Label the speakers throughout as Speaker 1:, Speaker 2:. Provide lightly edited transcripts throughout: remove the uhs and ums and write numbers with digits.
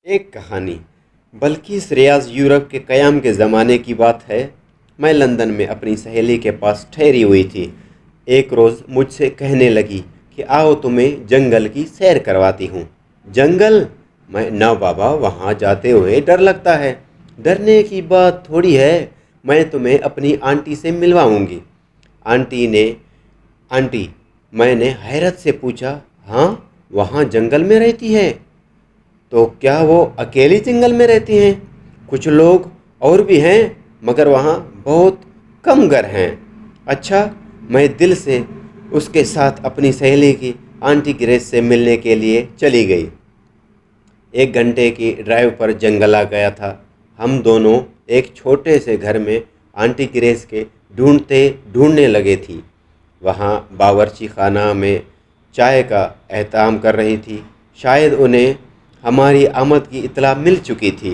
Speaker 1: एक कहानी। बल्किस रियाज यूरोप के क़याम के ज़माने की बात है। मैं लंदन में अपनी सहेली के पास ठहरी हुई थी। एक रोज़ मुझसे कहने लगी कि आओ तुम्हें जंगल की सैर करवाती हूँ। जंगल? मैं ना बाबा, वहाँ जाते हुए डर लगता है। डरने की बात थोड़ी है, मैं तुम्हें अपनी आंटी से मिलवाऊँगी। आंटी, मैंने हैरत से पूछा, हाँ वहाँ जंगल में रहती है? तो क्या वो अकेली जंगल में रहती हैं? कुछ लोग और भी हैं, मगर वहाँ बहुत कम घर हैं। अच्छा। मैं दिल से उसके साथ अपनी सहेली की आंटी ग्रेस से मिलने के लिए चली गई। 1 घंटे की ड्राइव पर जंगल आ गया था। हम दोनों एक छोटे से घर में आंटी ग्रेस के ढूंढने लगे थी। वहाँ बावर्ची खाना में चाय का एहतमाम कर रही थी। शायद उन्हें हमारी आमद की इत्तला मिल चुकी थी।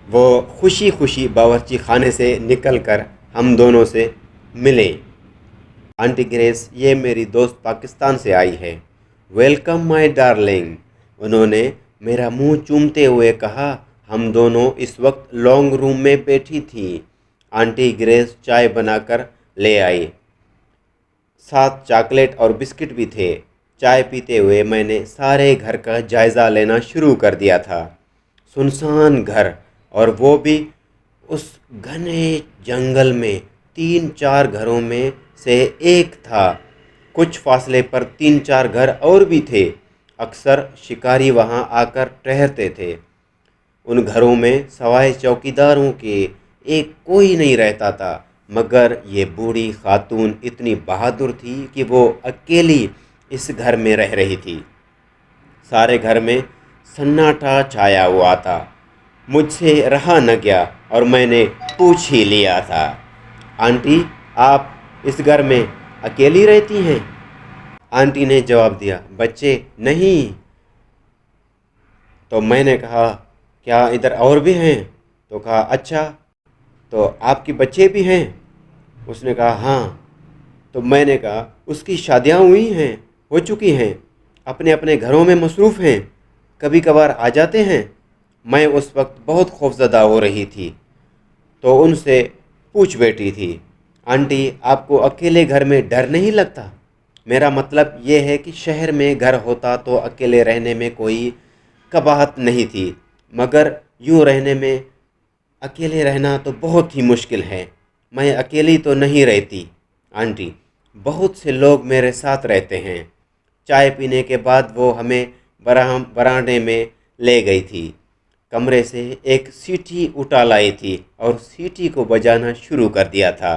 Speaker 1: वो खुशी खुशी बावर्ची खाने से निकलकर हम दोनों से मिले। आंटी ग्रेस, ये मेरी दोस्त पाकिस्तान से आई है। वेलकम माय डार्लिंग, उन्होंने मेरा मुंह चूमते हुए कहा। हम दोनों इस वक्त लॉन्ग रूम में बैठी थी। आंटी ग्रेस चाय बनाकर ले आई, साथ चॉकलेट और बिस्किट भी थे। चाय पीते हुए मैंने सारे घर का जायज़ा लेना शुरू कर दिया था। सुनसान घर, और वो भी उस घने जंगल में 3-4 घरों में से एक था। कुछ फासले पर 3-4 घर और भी थे। अक्सर शिकारी वहाँ आकर ठहरते थे। उन घरों में सवाए चौकीदारों के एक कोई नहीं रहता था, मगर ये बूढ़ी खातून इतनी बहादुर थी कि वो अकेली इस घर में रह रही थी। सारे घर में सन्नाटा छाया हुआ था। मुझसे रहा न गया और मैंने पूछ ही लिया था, आंटी, आप इस घर में अकेली रहती हैं? आंटी ने जवाब दिया, बच्चे नहीं। तो मैंने कहा, क्या इधर और भी हैं? तो कहा, अच्छा, तो आपके बच्चे भी हैं? उसने कहा, हाँ। तो मैंने कहा, उसकी शादियाँ हुई हैं, हो चुकी हैं, अपने अपने घरों में मसरूफ़ हैं, कभी कभार आ जाते हैं। मैं उस वक्त बहुत खौफज़दा हो रही थी, तो उनसे पूछ बैठी थी, आंटी, आपको अकेले घर में डर नहीं लगता? मेरा मतलब ये है कि शहर में घर होता तो अकेले रहने में कोई कबाहत नहीं थी, मगर यूँ रहने में अकेले रहना तो बहुत ही मुश्किल है। मैं अकेली तो नहीं रहती आंटी, बहुत से लोग मेरे साथ रहते हैं। चाय पीने के बाद वो हमें बरामदे में ले गई थी। कमरे से एक सीटी उठा लाई थी और सीटी को बजाना शुरू कर दिया था।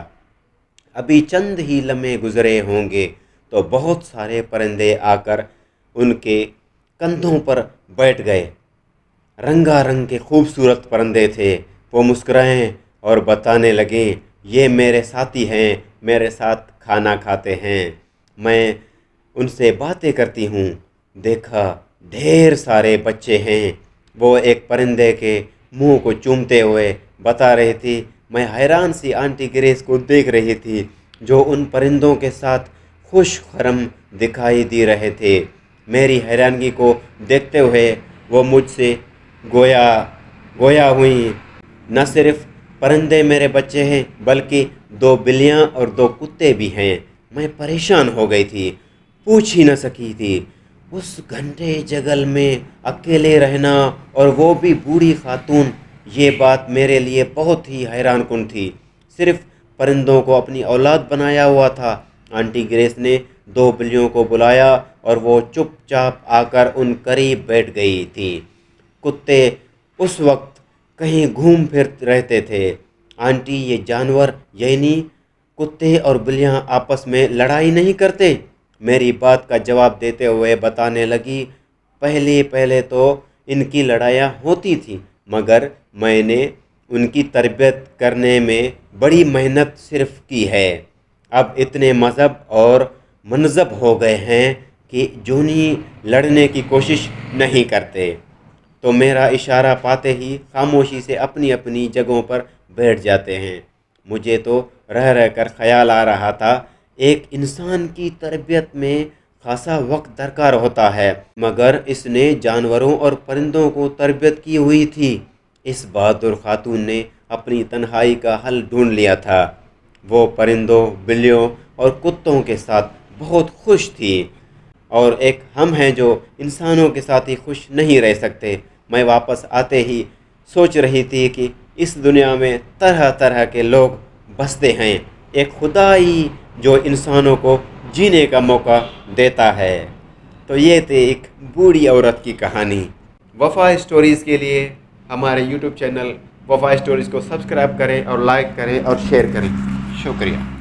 Speaker 1: अभी चंद ही लम्हे गुजरे होंगे तो बहुत सारे परिंदे आकर उनके कंधों पर बैठ गए। रंगारंग के खूबसूरत परिंदे थे। वो मुस्कुराए और बताने लगे, ये मेरे साथी हैं, मेरे साथ खाना खाते हैं, मैं उनसे बातें करती हूँ। देखा, ढेर सारे बच्चे हैं। वो एक परिंदे के मुंह को चूमते हुए बता रही थी। मैं हैरान सी आंटी ग्रेस को देख रही थी, जो उन परिंदों के साथ खुश खरम दिखाई दे रहे थे। मेरी हैरानगी को देखते हुए वो मुझसे गोया हुई, न सिर्फ परिंदे मेरे बच्चे हैं, बल्कि 2 बिल्लियाँ और 2 कुत्ते भी हैं। मैं परेशान हो गई थी, पूछ ही न सकी थी। उस घंटे जंगल में अकेले रहना, और वो भी बूढ़ी खातून, ये बात मेरे लिए बहुत ही हैरान कुन थी। सिर्फ परिंदों को अपनी औलाद बनाया हुआ था। आंटी ग्रेस ने 2 बिल्लियों को बुलाया और वो चुपचाप आकर उन करीब बैठ गई थी। कुत्ते उस वक्त कहीं घूम फिर रहते थे। आंटी, ये जानवर यानी कुत्ते और बिल्लियाँ आपस में लड़ाई नहीं करते? मेरी बात का जवाब देते हुए बताने लगी, पहले पहले तो इनकी लड़ाइयाँ होती थी, मगर मैंने उनकी तरबियत करने में बड़ी मेहनत सिर्फ की है। अब इतने मज़हब और मनज़ब हो गए हैं कि जूनी लड़ने की कोशिश नहीं करते। तो मेरा इशारा पाते ही खामोशी से अपनी अपनी जगहों पर बैठ जाते हैं। मुझे तो रह रह कर ख़याल आ रहा था, एक इंसान की तरबियत में خاصا وقت درکار ہوتا ہے، مگر اس نے جانوروں اور پرندوں کو تربیت کی ہوئی تھی۔ اس بہادر خاتون نے اپنی تنہائی کا حل ڈھونڈ لیا تھا۔ وہ پرندوں، بلیوں اور کتوں کے ساتھ بہت خوش تھی، اور ایک ہم ہیں جو انسانوں کے ساتھ ہی خوش نہیں رہ سکتے۔ میں واپس آتے ہی سوچ رہی تھی کہ اس دنیا میں طرح طرح کے لوگ بستے ہیں، ایک خدا ہی جو انسانوں کو جینے کا موقع دیتا ہے۔ تو یہ تھی ایک بوڑھی عورت کی کہانی۔ وفا اسٹوریز کے لیے ہمارے یوٹیوب چینل وفا اسٹوریز کو سبسکرائب کریں اور لائک کریں اور شیئر کریں۔ شکریہ۔